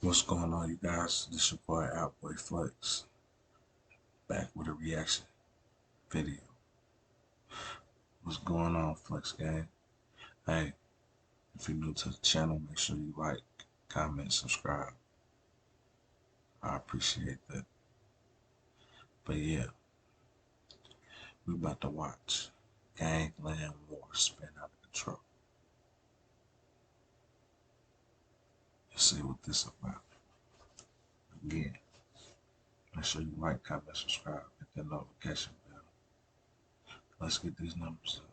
What's going on, you guys? This your boy Outboy Flex, back with a reaction video. What's going on, Flex Gang? Hey, if you're new to the channel, make sure you like, comment, subscribe. I appreciate that. But yeah, we about to watch Gangland War spin out of control. Let's see what this is about. Again, make sure you like, comment, subscribe, hit that notification bell. Let's get these numbers up.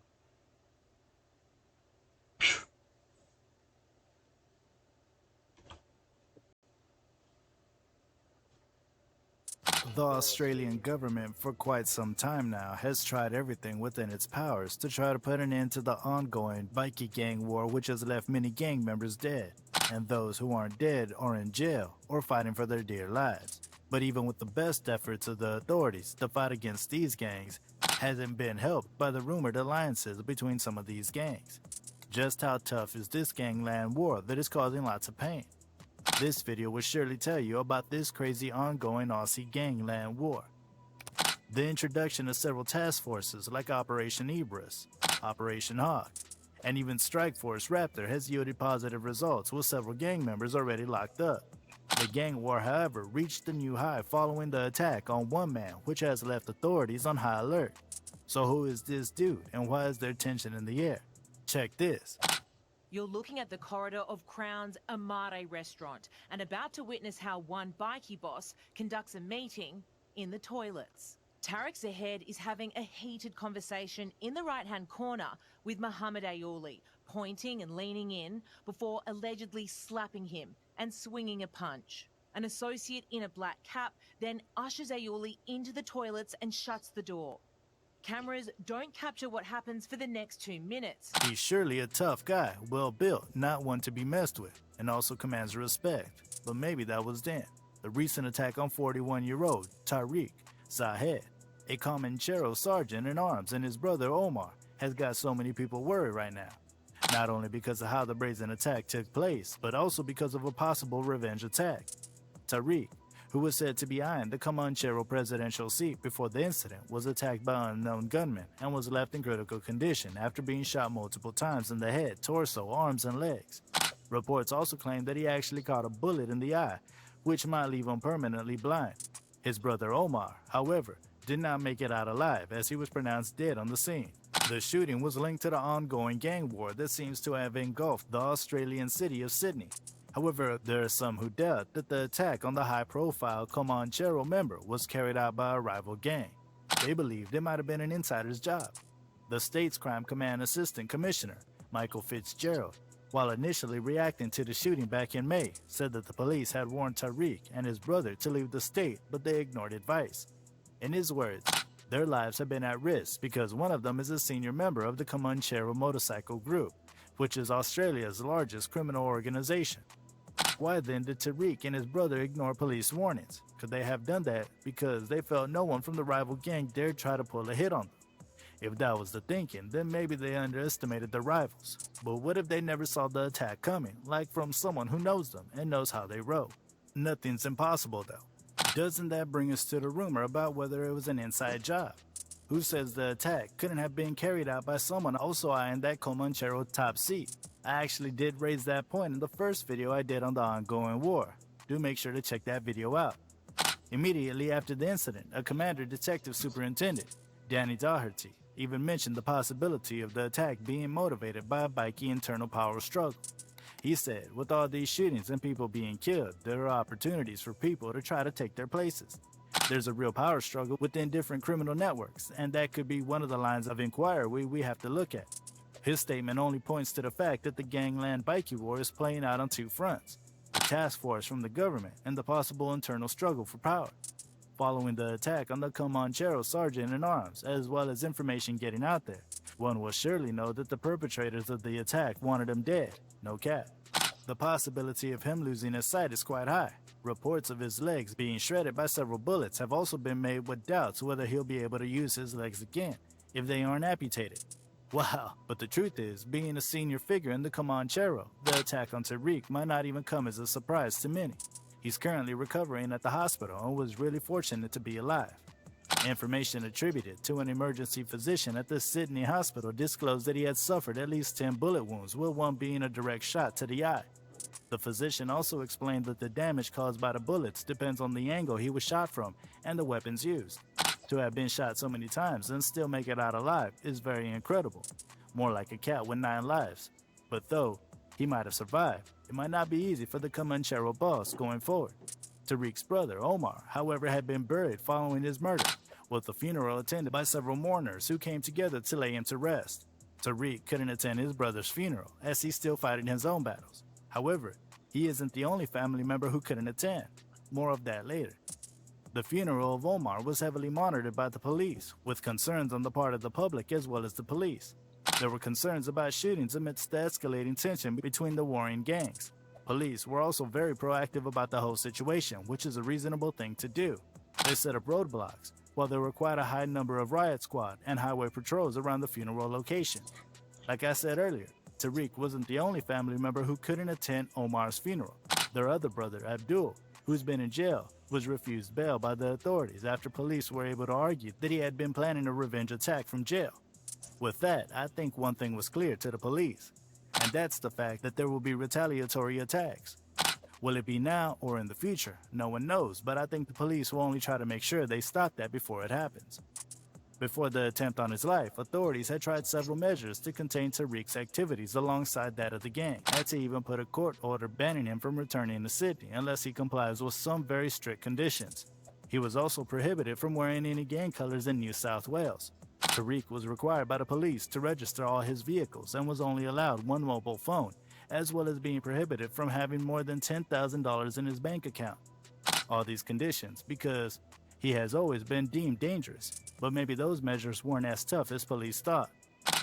The Australian government for quite some time now has tried everything within its powers to try to put an end to the ongoing bikie gang war, which has left many gang members dead, and those who aren't dead are in jail or fighting for their dear lives. But even with the best efforts of the authorities, the fight against these gangs hasn't been helped by the rumored alliances between some of these gangs. Just how tough is this gangland war that is causing lots of pain? This video will surely tell you about this crazy ongoing Aussie gangland war. The introduction of several task forces like Operation Ebris, Operation Hawk, and even Strike Force Raptor has yielded positive results with several gang members already locked up. The gang war, however, reached a new high following the attack on one man, which has left authorities on high alert. So who is this dude and why is there tension in the air? Check this. You're looking at the corridor of Crown's Amare restaurant and about to witness how one bikie boss conducts a meeting in the toilets. Tarek Zahed is having a heated conversation in the right-hand corner with Muhammad Ayuli, pointing and leaning in before allegedly slapping him and swinging a punch. An associate in a black cap then ushers Ayuli into the toilets and shuts the door. Cameras don't capture what happens for the next 2 minutes. He's surely a tough guy, well built, not one to be messed with, and also commands respect. But maybe that was then. The recent attack on 41-year-old Tariq Zahed, a Comanchero sergeant in arms, and his brother Omar, has got so many people worried right now. Not only because of how the brazen attack took place, but also because of a possible revenge attack. Tariq, who was said to be eyeing the Comanchero presidential seat before the incident, was attacked by unknown gunmen and was left in critical condition after being shot multiple times in the head, torso, arms, and legs. Reports also claim that he actually caught a bullet in the eye, which might leave him permanently blind. His brother Omar, however, did not make it out alive as he was pronounced dead on the scene. The shooting was linked to the ongoing gang war that seems to have engulfed the Australian city of Sydney. However, there are some who doubt that the attack on the high-profile Comanchero member was carried out by a rival gang. They believed it might have been an insider's job. The state's Crime Command Assistant Commissioner, Michael Fitzgerald, while initially reacting to the shooting back in May, said that the police had warned Tariq and his brother to leave the state, but they ignored advice. In his words, their lives have been at risk because one of them is a senior member of the Comanchero motorcycle group, which is Australia's largest criminal organization. Why then did Tariq and his brother ignore police warnings? Could they have done that because they felt no one from the rival gang dared try to pull a hit on them? If that was the thinking, then maybe they underestimated their rivals. But what if they never saw the attack coming, like from someone who knows them and knows how they roll? Nothing's impossible though. Doesn't that bring us to the rumor about whether it was an inside job? Who says the attack couldn't have been carried out by someone also eyeing that Comanchero top seat? I actually did raise that point in the first video I did on the ongoing war. Do make sure to check that video out. Immediately after the incident, a commander detective superintendent, Danny Doherty, even mentioned the possibility of the attack being motivated by a bikie internal power struggle. He said, with all these shootings and people being killed, there are opportunities for people to try to take their places. There's a real power struggle within different criminal networks, and that could be one of the lines of inquiry we have to look at. His statement only points to the fact that the gangland bikie war is playing out on two fronts: the task force from the government and the possible internal struggle for power. Following the attack on the Comanchero sergeant in arms, as well as information getting out there, one will surely know that the perpetrators of the attack wanted him dead, no cap. The possibility of him losing his sight is quite high. Reports of his legs being shredded by several bullets have also been made with doubts whether he'll be able to use his legs again if they aren't amputated. Wow, but the truth is, being a senior figure in the Comanchero, the attack on Tariq might not even come as a surprise to many. He's currently recovering at the hospital and was really fortunate to be alive. Information attributed to an emergency physician at the Sydney hospital disclosed that he had suffered at least 10 bullet wounds, with one being a direct shot to the eye. The physician also explained that the damage caused by the bullets depends on the angle he was shot from and the weapons used. To have been shot so many times and still make it out alive is very incredible. More like a cat with 9 lives. But though he might have survived, it might not be easy for the Comanchero boss going forward. Tariq's brother, Omar, however, had been buried following his murder, with the funeral attended by several mourners who came together to lay him to rest. Tariq couldn't attend his brother's funeral, as he's still fighting his own battles. However, he isn't the only family member who couldn't attend. More of that later. The funeral of Omar was heavily monitored by the police, with concerns on the part of the public as well as the police. There were concerns about shootings amidst the escalating tension between the warring gangs. Police were also very proactive about the whole situation, which is a reasonable thing to do. They set up roadblocks, while there were quite a high number of riot squad and highway patrols around the funeral location. Like I said earlier, Tariq wasn't the only family member who couldn't attend Omar's funeral. Their other brother, Abdul, who's been in jail, was refused bail by the authorities after police were able to argue that he had been planning a revenge attack from jail. With that, I think one thing was clear to the police, and that's the fact that there will be retaliatory attacks. Will it be now or in the future? No one knows, but I think the police will only try to make sure they stop that before it happens. Before the attempt on his life, authorities had tried several measures to contain Tariq's activities alongside that of the gang, had to even put a court order banning him from returning to Sydney unless he complies with some very strict conditions. He was also prohibited from wearing any gang colors in New South Wales. Tariq was required by the police to register all his vehicles and was only allowed one mobile phone, as well as being prohibited from having more than $10,000 in his bank account. All these conditions because he has always been deemed dangerous, but maybe those measures weren't as tough as police thought.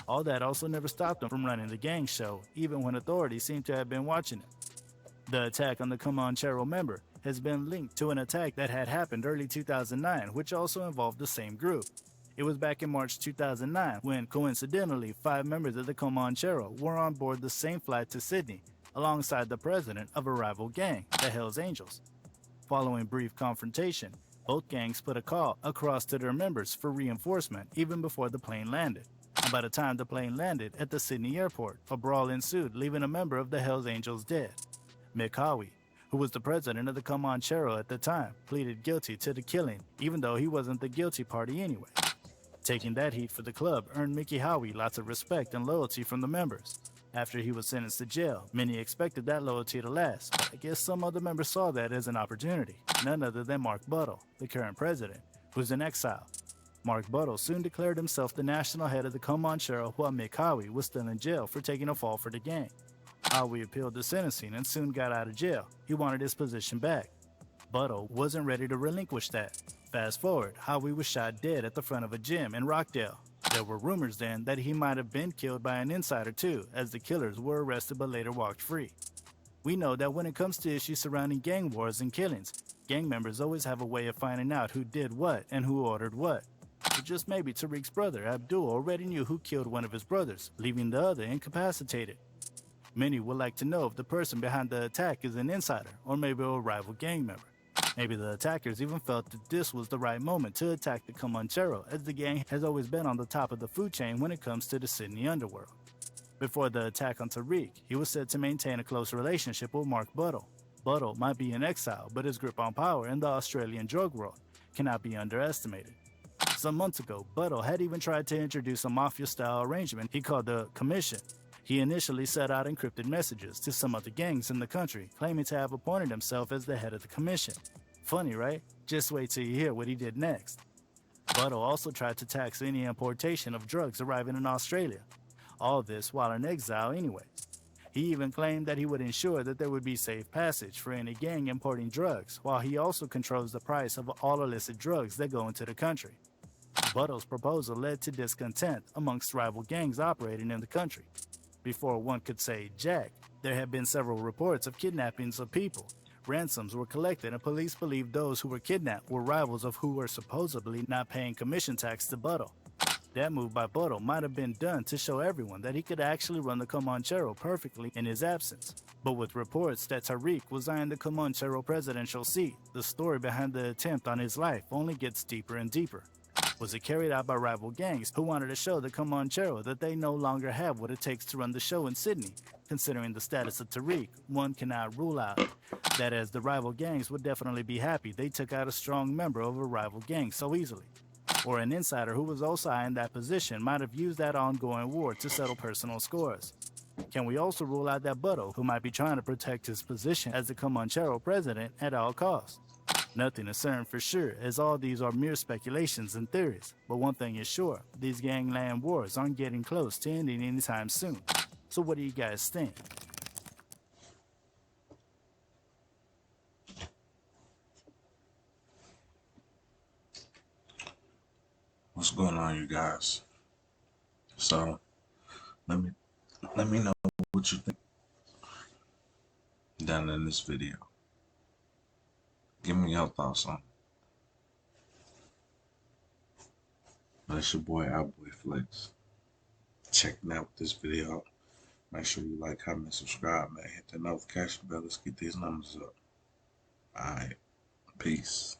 All that also never stopped him from running the gang show, even when authorities seem to have been watching him. The attack on the Comanchero member has been linked to an attack that had happened early 2009, which also involved the same group. It was back in March 2009 when, coincidentally, 5 members of the Comanchero were on board the same flight to Sydney, alongside the president of a rival gang, the Hells Angels. Following brief confrontation, both gangs put a call across to their members for reinforcement even before the plane landed. And by the time the plane landed at the Sydney airport, a brawl ensued, leaving a member of the Hells Angels dead. Mick Howie, who was the president of the Comanchero at the time, pleaded guilty to the killing, even though he wasn't the guilty party anyway. Taking that heat for the club earned Mickey Howie lots of respect and loyalty from the members. After he was sentenced to jail, many expected that loyalty to last, but I guess some other members saw that as an opportunity. None other than Mark Buttle, the current president, who's in exile. Mark Buttle soon declared himself the national head of the Comanchero while Mick Howie was still in jail for taking a fall for the gang. Howie appealed the sentencing and soon got out of jail. He wanted his position back. Buttle wasn't ready to relinquish that. Fast forward, Howie was shot dead at the front of a gym in Rockdale. There were rumors then that he might have been killed by an insider too, as the killers were arrested but later walked free. We know that when it comes to issues surrounding gang wars and killings, gang members always have a way of finding out who did what and who ordered what. But just maybe Tariq's brother, Abdul, already knew who killed one of his brothers, leaving the other incapacitated. Many would like to know if the person behind the attack is an insider or maybe a rival gang member. Maybe the attackers even felt that this was the right moment to attack the Comanchero, as the gang has always been on the top of the food chain when it comes to the Sydney underworld. Before the attack on Tariq, he was said to maintain a close relationship with Mark Buttle. Buttle might be in exile, but his grip on power in the Australian drug world cannot be underestimated. Some months ago, Buttle had even tried to introduce a mafia-style arrangement he called the Commission. He initially set out encrypted messages to some of the gangs in the country, claiming to have appointed himself as the head of the Commission. Funny, right? Just wait till you hear what he did next. Buttle also tried to tax any importation of drugs arriving in Australia. All this while in exile anyways. He even claimed that he would ensure that there would be safe passage for any gang importing drugs, while he also controls the price of all illicit drugs that go into the country. Buttle's proposal led to discontent amongst rival gangs operating in the country. Before one could say jack, there had been several reports of kidnappings of people. Ransoms were collected and police believed those who were kidnapped were rivals of who were supposedly not paying commission tax to Buttle. That move by Buttle might have been done to show everyone that he could actually run the Comanchero perfectly in his absence. But with reports that Tariq was eyeing the Comanchero presidential seat, the story behind the attempt on his life only gets deeper and deeper. Was it carried out by rival gangs who wanted to show the Comanchero that they no longer have what it takes to run the show in Sydney? Considering the status of Tariq, one cannot rule out that as the rival gangs would definitely be happy they took out a strong member of a rival gang so easily. Or an insider who was also in that position might have used that ongoing war to settle personal scores. Can we also rule out that Butto, who might be trying to protect his position as the Comanchero president at all costs? Nothing is certain for sure, as all these are mere speculations and theories. But one thing is sure, these gangland wars aren't getting close to ending anytime soon. So what do you guys think? What's going on, you guys? So let me know what you think down in this video. Give me your thoughts on it. That's your boy Outboy Flex. Checking out this video. Make sure you like, comment, subscribe, man. Hit the notification bell. Let's get these numbers up. Alright. Peace.